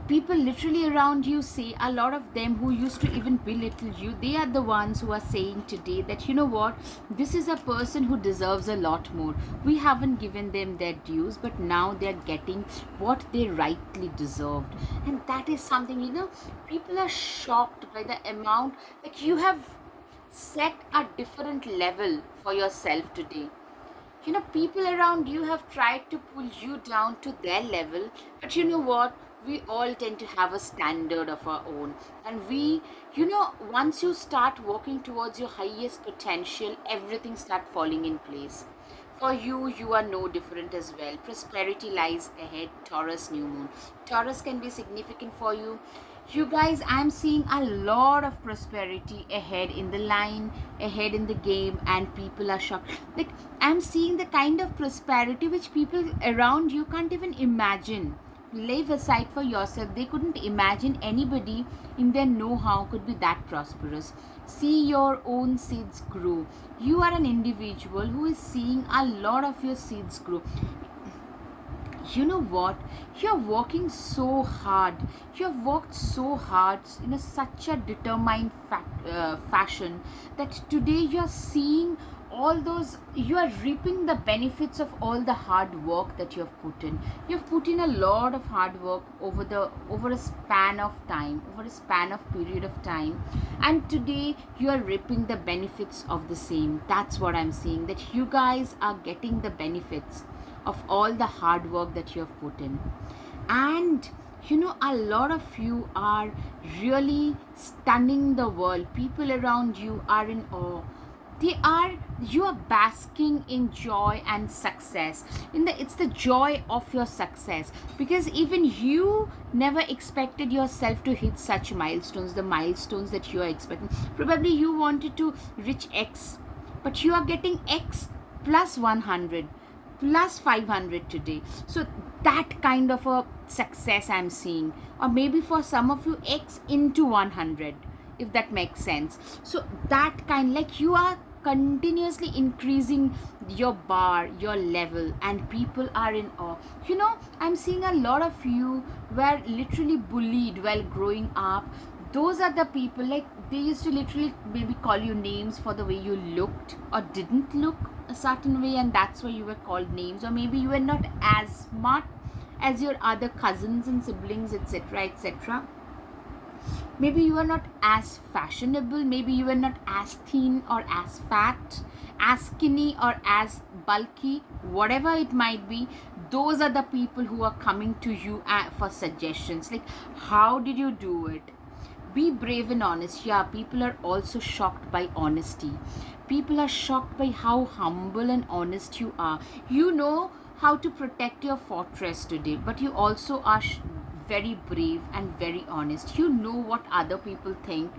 people literally around you say, a lot of them who used to even belittle you, they are the ones who are saying today that, you know what, this is a person who deserves a lot more. We haven't given them their dues, but now they're getting what they rightly deserved. And that is something, people are shocked by the amount, like, you have set a different level for yourself today. People around you have tried to pull you down to their level, but you know what, we all tend to have a standard of our own. And once you start working towards your highest potential, everything start falling in place. For you, you are no different as well. Prosperity lies ahead. Taurus, new moon. Taurus can be significant for you. You guys, I'm seeing a lot of prosperity ahead in the line, ahead in the game, and people are shocked. Like, I'm seeing the kind of prosperity which people around you can't even imagine. Leave aside for yourself, they couldn't imagine anybody in their know-how could be that prosperous. See your own seeds grow. You are an individual who is seeing a lot of your seeds grow. You know what, you're working so hard, you've worked so hard in such a determined fashion, that today you're seeing all those, you are reaping the benefits of all the hard work that you've put in. You've put in a lot of hard work over a span of time, over a span of period of time, and today you are reaping the benefits of the same. That's what I'm seeing, that you guys are getting the benefits of all the hard work that you have put in. And a lot of you are really stunning the world. People around you are in awe. You are basking in joy and success. It's the joy of your success, because even you never expected yourself to hit such milestones, the milestones that you are expecting. Probably you wanted to reach X, but you are getting X plus 100 plus 500 today. So that kind of a success I'm seeing. Or maybe for some of you, X into 100, if that makes sense. So that kind, like, you are continuously increasing your bar, your level, and people are in awe. I'm seeing a lot of you were literally bullied while growing up. Those are the people, like, they used to literally maybe call you names for the way you looked or didn't look a certain way, and that's why you were called names. Or maybe you were not as smart as your other cousins and siblings, etc., etc. Maybe you are not as fashionable, maybe you are not as thin or as fat, as skinny or as bulky, whatever it might be. Those are the people who are coming to you for suggestions, like how did you do it. Be brave and honest. Yeah, people are also shocked by honesty. People are shocked by how humble and honest you are. You know how to protect your fortress today, but you also are very brave and very honest. You know what other people think,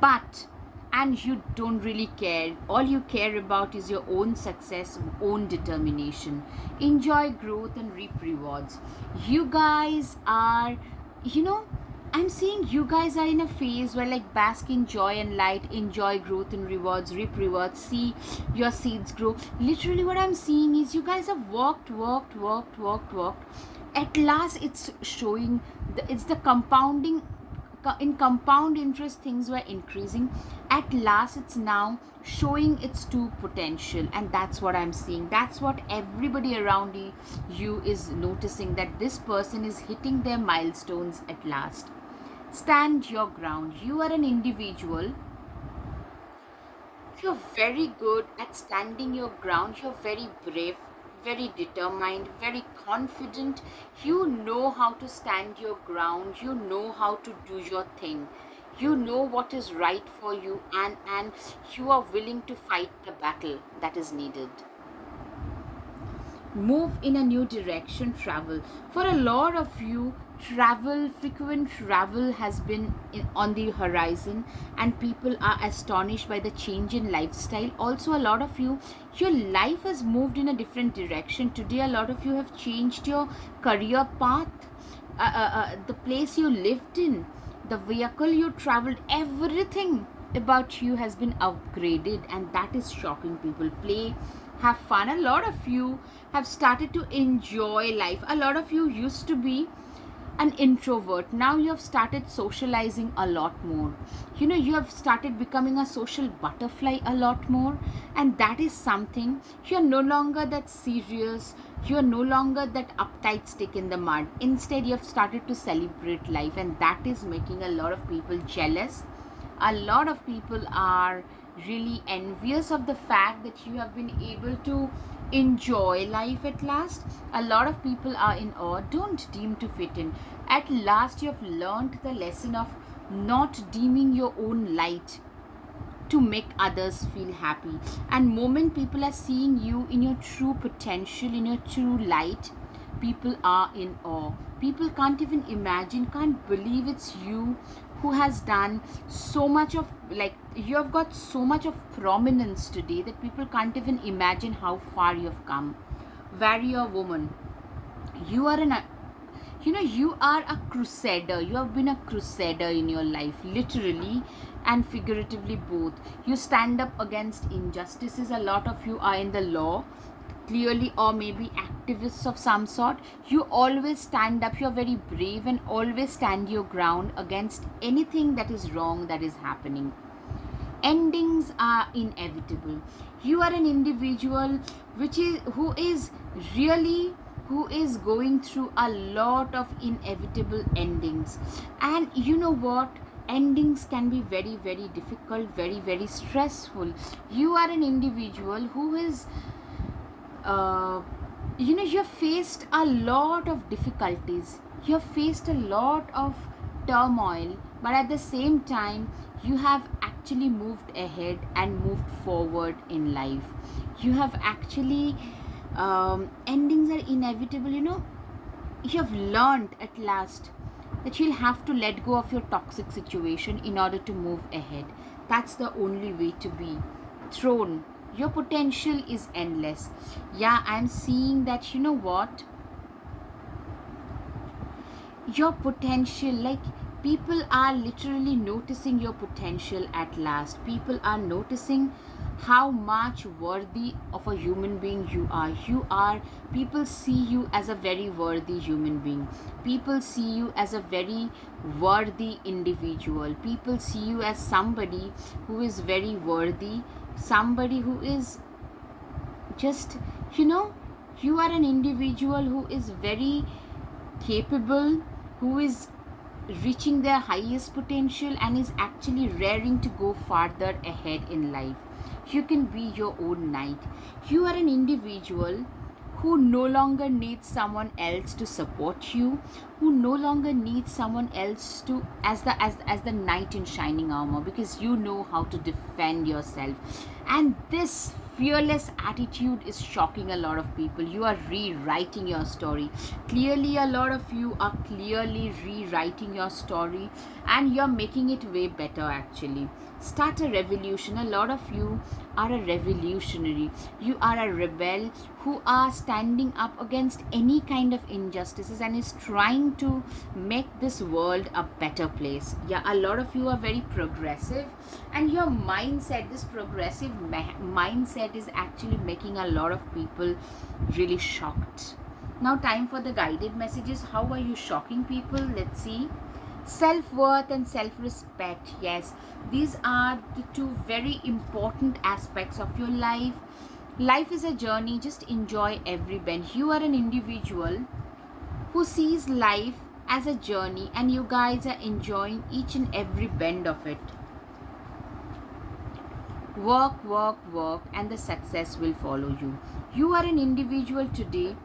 but and you don't really care. All you care about is your own success, own determination. Enjoy growth and reap rewards. You guys are, you know, I'm seeing you guys are in a phase where, like, bask in joy and light, enjoy growth and rewards, reap rewards, see your seeds grow. Literally, what I'm seeing is you guys have worked. At last, it's showing. It's the compounding. In compound interest, things were increasing. At last, it's now showing its true potential, and that's what I'm seeing. That's what everybody around you is noticing, that this person is hitting their milestones at last. Stand your ground. You are an individual. You're very good at standing your ground. You're very brave, very determined, very confident. You know how to stand your ground. You know how to do your thing. You know what is right for you, and you are willing to fight the battle that is needed. Move in a new direction, travel. For a lot of you, frequent travel has been on the horizon, and people are astonished by the change in lifestyle. Also, a lot of you, your life has moved in a different direction. Today, a lot of you have changed your career path, the place you lived in, the vehicle you traveled, everything about you has been upgraded, and that is shocking people. Play, have fun. A lot of you have started to enjoy life. A lot of you used to be an introvert. Now you have started socializing a lot more. You have started becoming a social butterfly a lot more, and that is something. You're no longer that serious. You're no longer that uptight stick in the mud. Instead, you have started to celebrate life, and that is making a lot of people jealous. A lot of people are really envious of the fact that you have been able to enjoy life at last. A lot of people are in awe. Don't deem to fit in. At last, you have learned the lesson of not deeming your own light to make others feel happy. And moment people are seeing you in your true potential, in your true light, people are in awe. People can't even imagine, can't believe it's you who has done so much of, like, you have got so much of prominence today that people can't even imagine how far you have come. Warrior woman, you are you are a crusader. You have been a crusader in your life, literally and figuratively both. You stand up against injustices. A lot of you are in the law, clearly, or maybe activists of some sort. You always stand up. You're very brave and always stand your ground against anything that is wrong that is happening. Endings are inevitable. You are an individual who is going through a lot of inevitable endings. And you know what, endings can be very, very difficult, very, very stressful. You are an individual who is you have faced a lot of difficulties, you have faced a lot of turmoil, but at the same time you have actually moved ahead and moved forward in life. You have actually endings are inevitable. You have learned at last that you'll have to let go of your toxic situation in order to move ahead. That's the only way to be thrown. Your potential is endless. Yeah, I'm seeing that. You know what, your potential, like, people are literally noticing your potential at last. People are noticing how much worthy of a human being you are. People see you as a very worthy human being. People see you as a very worthy individual. People see you as somebody who is very worthy, somebody who is just, you are an individual who is very capable, who is reaching their highest potential and is actually raring to go farther ahead in life. You can be your own knight. You are an individual who no longer needs someone else to support you, who no longer needs someone else to as the knight in shining armor, because you know how to defend yourself. And this fearless attitude is shocking a lot of people. You are rewriting your story. Clearly, a lot of you are clearly rewriting your story, and you're making it way better actually. Start a revolution. A lot of you are a revolutionary. You are a rebel who are standing up against any kind of injustices and is trying to make this world a better place. Yeah, a lot of you are very progressive, and your mindset, this progressive mindset, is actually making a lot of people really shocked. Now, time for the guided messages. How are you shocking people? Let's see. Self-worth and self-respect. Yes, these are the two very important aspects of your life. Life is a journey. Just enjoy every bend. You are an individual who sees life as a journey, and you guys are enjoying each and every bend of it. Work, work, work, and the success will follow you. You are an individual today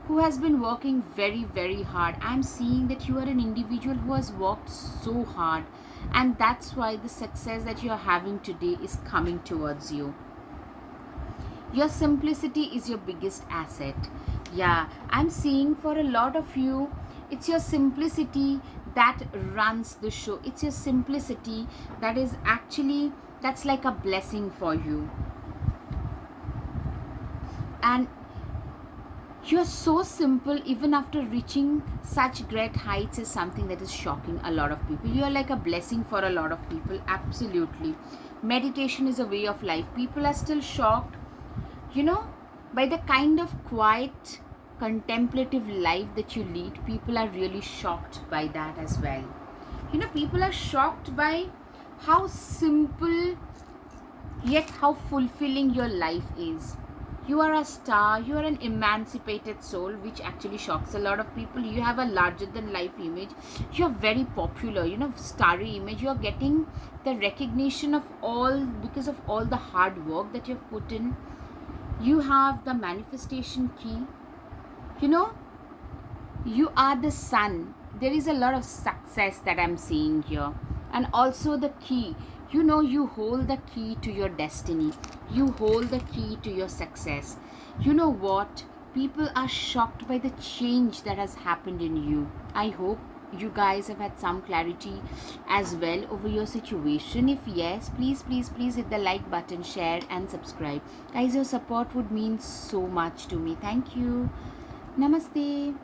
who has been working very, very hard. I'm seeing that you are an individual who has worked so hard, and that's why the success that you're having today is coming towards you. Your simplicity is your biggest asset. Yeah, I'm seeing for a lot of you, it's your simplicity that runs the show. It's your simplicity that is actually, that's like a blessing for you. And you're so simple, even after reaching such great heights, is something that is shocking a lot of people. You're like a blessing for a lot of people. Absolutely. Meditation is a way of life. People are still shocked, by the kind of quiet, contemplative life that you lead. People are really shocked by that as well. People are shocked by how simple yet how fulfilling your life is. You are a star, you are an emancipated soul, which actually shocks a lot of people. You have a larger than life image. You're very popular, starry image. You're getting the recognition of all because of all the hard work that you've put in. You have the manifestation key. You are the sun. There is a lot of success that I'm seeing here. And also the key. You hold the key to your destiny. You hold the key to your success. You know what? People are shocked by the change that has happened in you. I hope you guys have had some clarity as well over your situation. If yes, please, please, please hit the like button, share and subscribe. Guys, your support would mean so much to me. Thank you. Namaste.